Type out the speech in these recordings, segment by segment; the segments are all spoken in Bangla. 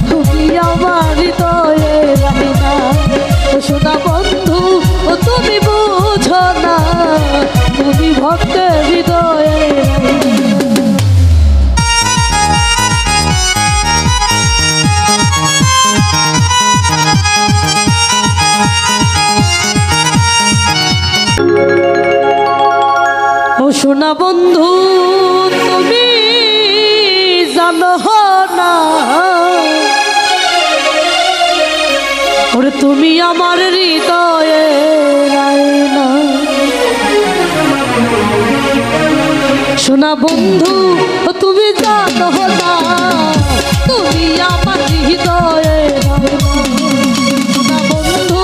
তুমি আমার হৃদয়ে রাহিনা সোনা বন্ধু ও তুমি বুঝো না তুমি ভক্তের হৃদয়ে ও সোনা বন্ধু তুমি জানো না ওরে তুমি আমার হৃদয়ে রাইনা সোনা বন্ধু তুমি জানো না তুমি আমার হৃদয়ে রাইনা সোনা বন্ধু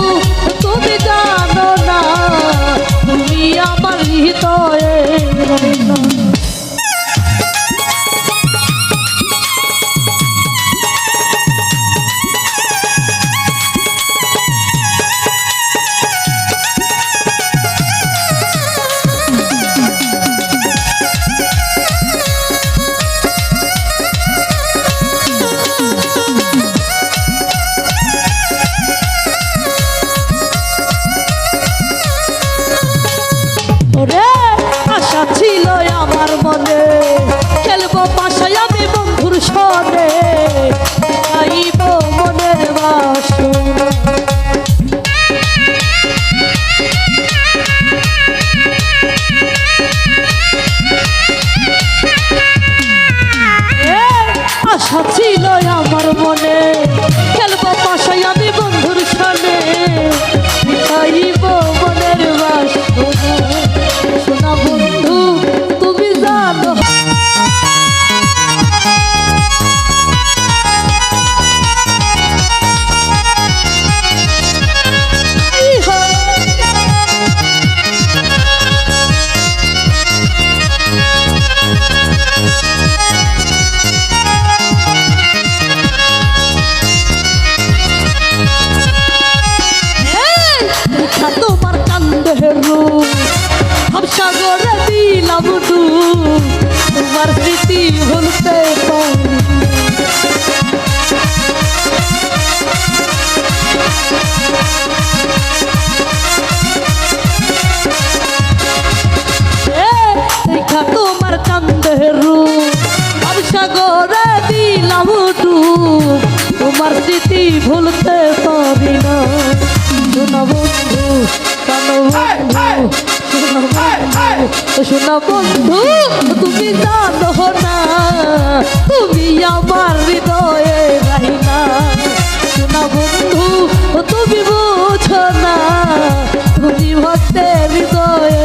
তুমি জানো না তুমি আমার হৃদয়ে রাইনা ছিল আমার মনে খেলবো পাশায় আমি বন্ধুর সনে গাইব মনের বাসনা আশা ছিল আমার মনে খেলবো পাশায় আমি বন্ধুর সনে গাইব মনের বাসনা সোনা বন্ধু তুমি জানো তোমার কান্দের রূপ সাগরে দিলাম ডুব তোমার স্মৃতি ভুলতে দেখা তোমার কান্দের রূপ আমি সাগরে দিলাম ডুব তোমার স্মৃতি ভুলতে পারি না সোনা বন্ধু কানো বন্ধু সোনা বন্ধু তুমি জানো না তুমি আমার হৃদয়ে রাহিনা সোনা বন্ধু তুমি বুঝো না তুমি ভক্তের হৃদয়ে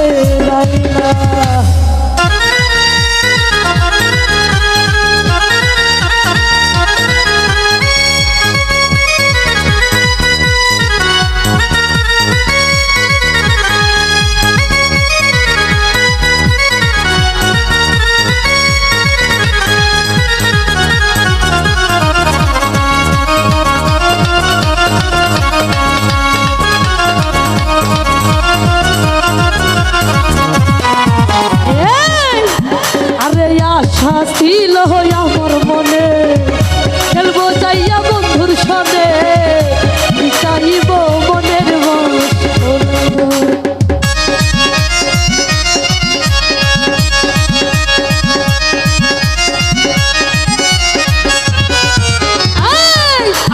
রাহিনা আশা ছিল আমার মনে খেলবো যাইয়া বন্ধুর সনে চাইব মনের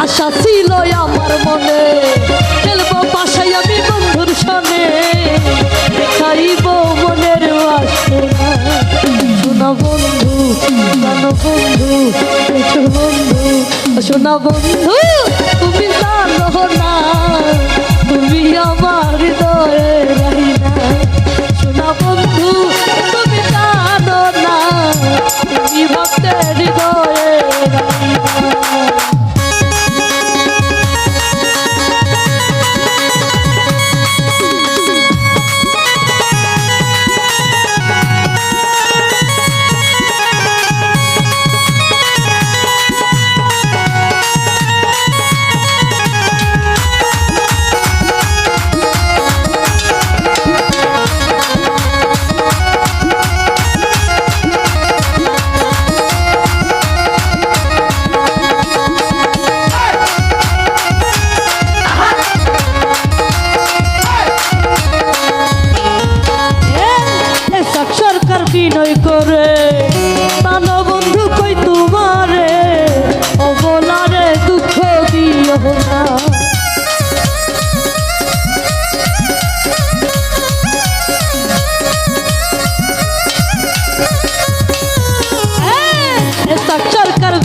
আশা ছিল আমার মনে খেলবো পাশায় আমি বন্ধুর সনে চাইব মনের বাসনা সোনা বন্ধু জানো বন্ধু বন্ধু সোনা বন্ধু তুমি জানো না তুমি আমার হৃদয়ে রাহিনা সোনা বন্ধু তুমি জানো না তুমি ভক্তের হৃদয়ে রাহিনা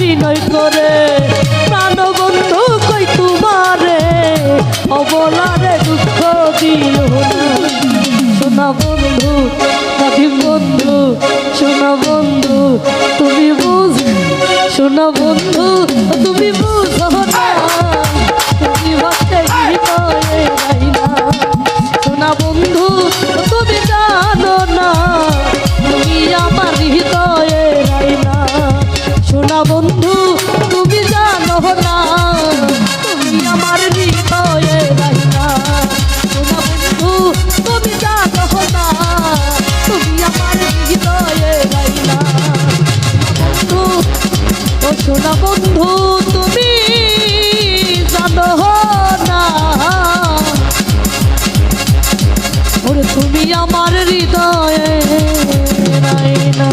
বিনয় করে প্রাণ বন্ধু কই তোমারে অবলারে দুঃখ দিও না সোনা বন্ধু কাদিম বন্ধু সোনা বন্ধু তুমি বুঝ সোনা বন্ধু তুমি বুঝো না তুমি ভাবতে হৃদয়ে যাই না সোনা বন্ধু তুমি জানো না তুমি আমার হৃদয়ে যাই না সোনা বন্ধু তুমি জানো না তুমি আমার হৃদয়ে যাই না সোনা বন্ধু তুমি জানো না তুমি আমার হৃদয়ে যাই না বন্ধু ও সোনা বন্ধু তুমি জানো না ওরে তুমি আমার হৃদয়ে নাই না